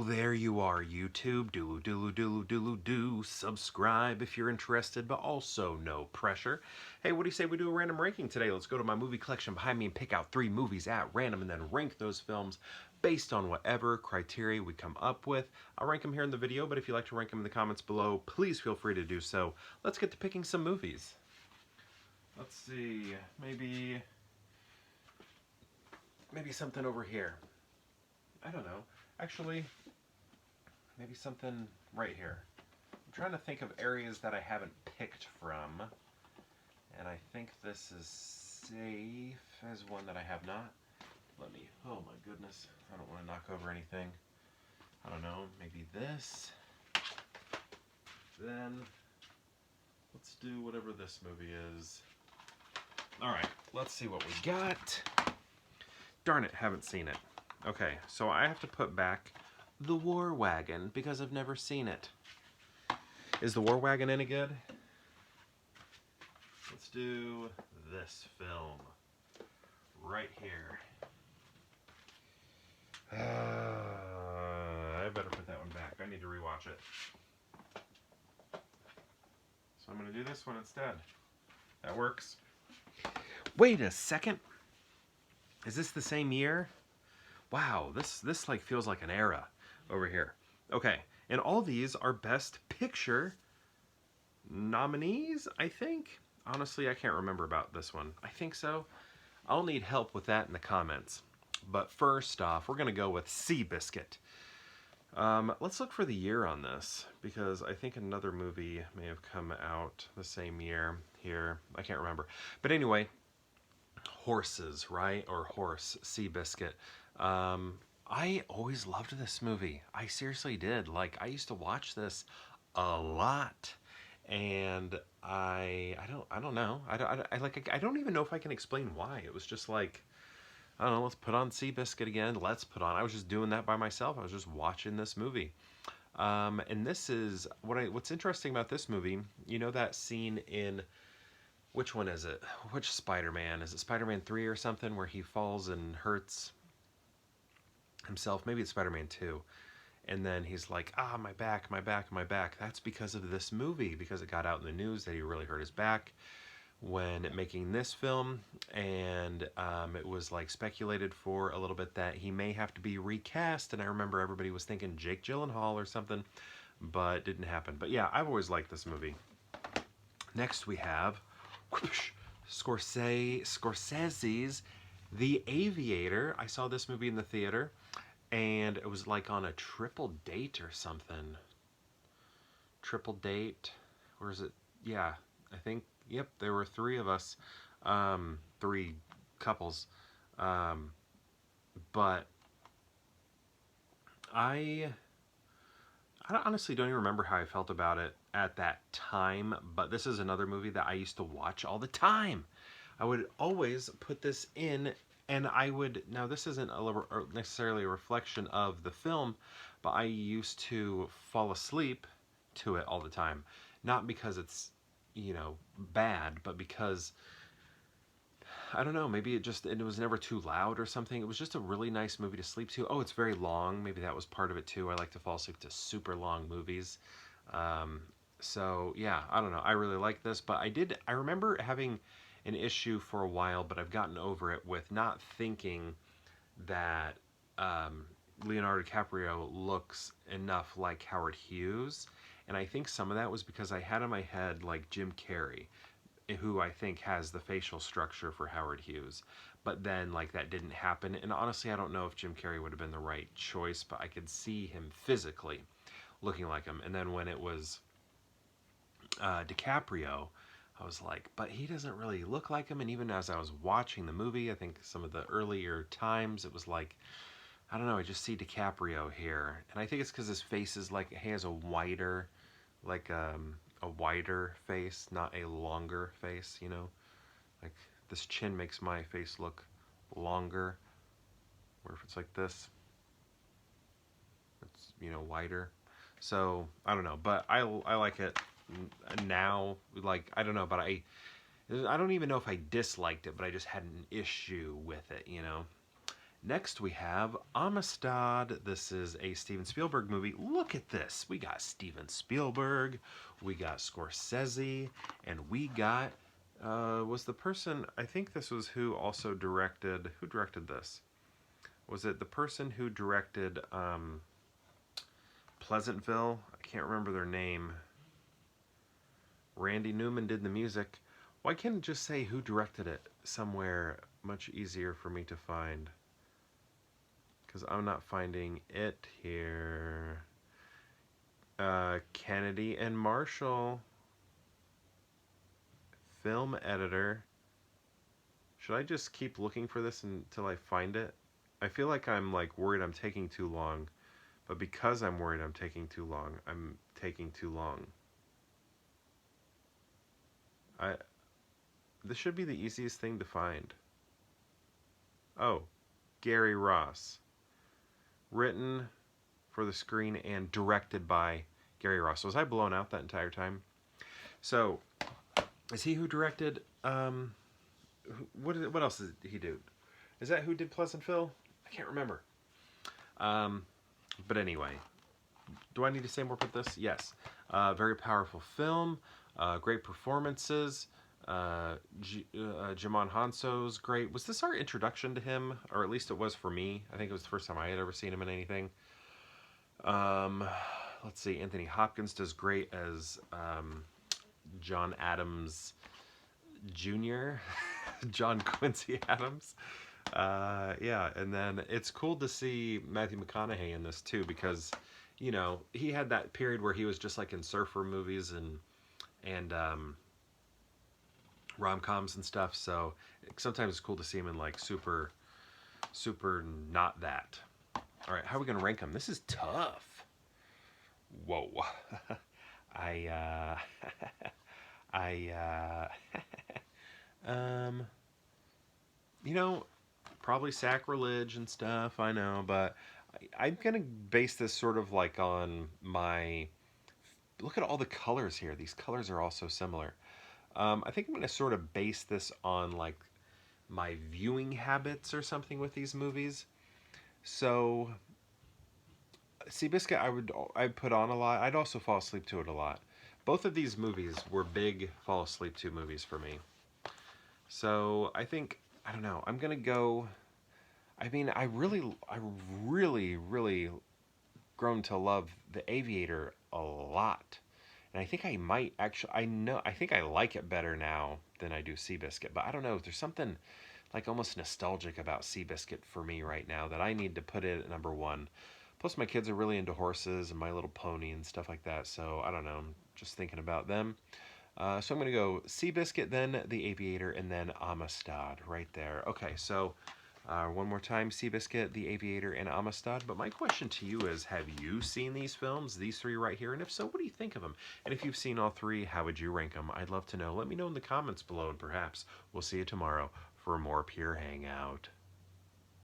There you are, YouTube. Do subscribe if you're interested, but also no pressure. Hey, what do you say we do a random ranking today? Let's go to my movie collection behind me and pick out 3 movies at random and then rank those films based on whatever criteria we come up with. I'll rank them here in the video, but if you'd like to rank them in the comments below, please feel free to do so. Let's get to picking some movies. Let's see, maybe something over here. I don't know. Actually, maybe something right here. I'm trying to think of areas that I haven't picked from, and I think this is safe as one that I have not. Oh my goodness, I don't want to knock over anything. I don't know, maybe this. Then, let's do whatever this movie is. Alright, let's see what we got. Darn it, haven't seen it. Okay, so I have to put back The War Wagon because I've never seen it. Is The War Wagon any good? Let's do this film right here. I better put that one back. I need to rewatch it. So I'm going to do this one instead. That works. Wait a second. Is this the same year? Wow, this like feels like an era over here. Okay, and all these are Best Picture nominees, I think. Honestly, I can't remember about this one. I think so. I'll need help with that in the comments. But first off, we're going to go with Seabiscuit. Let's look for the year on this, because I think another movie may have come out the same year here. I can't remember. But anyway, Horses, right? Or Horse, Seabiscuit. I always loved this movie. I seriously did. Like, I used to watch this a lot, and I don't know. I don't even know if I can explain why. It was just like, I don't know, let's put on Seabiscuit again. I was just doing that by myself. I was just watching this movie. And this is, what's interesting about this movie, you know that scene in, which one is it? Which Spider-Man? Is it Spider-Man 3 or something where he falls and hurts himself? Maybe it's Spider-Man 2. And then he's like, my back, my back, my back. That's because of this movie, because it got out in the news that he really hurt his back when making this film. And it was like speculated for a little bit that he may have to be recast. And I remember everybody was thinking Jake Gyllenhaal or something, but it didn't happen. But yeah, I've always liked this movie. Next we have Scorsese's The Aviator. I saw this movie in the theater, and it was like on a triple date or something. Triple date, or is it? Yeah, I think, yep, there were 3 of us, 3 couples, but I honestly don't even remember how I felt about it at that time, but this is another movie that I used to watch all the time. I would always put this in, and I would, now this isn't necessarily a reflection of the film, but I used to fall asleep to it all the time. Not because it's, you know, bad, but because, I don't know, maybe it was never too loud or something. It was just a really nice movie to sleep to. Oh, it's very long. Maybe that was part of it too. I like to fall asleep to super long movies. So yeah, I don't know. I really like this, but I remember having an issue for a while, but I've gotten over it with not thinking that Leonardo DiCaprio looks enough like Howard Hughes. And I think some of that was because I had in my head like Jim Carrey, who I think has the facial structure for Howard Hughes. But then, like, that didn't happen. And honestly, I don't know if Jim Carrey would have been the right choice, but I could see him physically looking like him. And then when it was DiCaprio, I was like, but he doesn't really look like him. And even as I was watching the movie, I think some of the earlier times, it was like, I don't know, I just see DiCaprio here. And I think it's because his face is like, he has a wider, like, a wider face, not a longer face, you know? Like, this chin makes my face look longer, where if it's like this, it's, you know, wider. So, I don't know, but I like it now. Like, I don't know, but I don't even know if I disliked it, but I just had an issue with it, you know? Next we have Amistad. This is a Steven Spielberg movie. Look at this. We got Steven Spielberg, we got Scorsese, and we got, was the person, I think this was who also directed, who directed this? Was it the person who directed Pleasantville? I can't remember their name. Randy Newman did the music. Why can't it just say who directed it somewhere much easier for me to find? Because I'm not finding it here. Kennedy and Marshall. Film editor. Should I just keep looking for this until I find it? I feel like I'm like worried I'm taking too long. But because I'm worried I'm taking too long, I'm taking too long. This should be the easiest thing to find. Oh, Gary Ross. Written for the screen and directed by Gary Ross. So was I blown out that entire time? So, is he who directed, what else did he do? Is that who did Pleasantville? I can't remember. But anyway, do I need to say more about this? Yes. Very powerful film, great performances. Djimon Hounsou's great. Was this our introduction to him? Or at least it was for me. I think it was the first time I had ever seen him in anything. Let's see. Anthony Hopkins does great as John Adams Jr. John Quincy Adams. Yeah, and then it's cool to see Matthew McConaughey in this too, because, you know, he had that period where he was just like in surfer movies and rom-coms and stuff, so sometimes it's cool to see him in like super not that. All right, how are we gonna rank them? This is tough. Whoa. You know, probably sacrilege and stuff, I know, but I'm gonna base this sort of like on my, look at all the colors here. These colors are all so similar. I think I'm gonna sort of base this on like my viewing habits or something with these movies. So, Seabiscuit, I'd put on a lot. I'd also fall asleep to it a lot. Both of these movies were big fall asleep to movies for me. So I think, I don't know, I'm gonna go. I mean, I really grown to love The Aviator a lot. And I think I might actually, I think I like it better now than I do Seabiscuit. But I don't know, there's something like almost nostalgic about Seabiscuit for me right now that I need to put it at number one. Plus, my kids are really into horses and My Little Pony and stuff like that. So I don't know, I'm just thinking about them. So I'm going to go Seabiscuit, then The Aviator, and then Amistad right there. Okay, so one more time, Seabiscuit, The Aviator, and Amistad. But my question to you is, have you seen these films, these three right here? And if so, what do you think of them? And if you've seen all three, how would you rank them? I'd love to know. Let me know in the comments below, and perhaps we'll see you tomorrow for more Pure Hangout.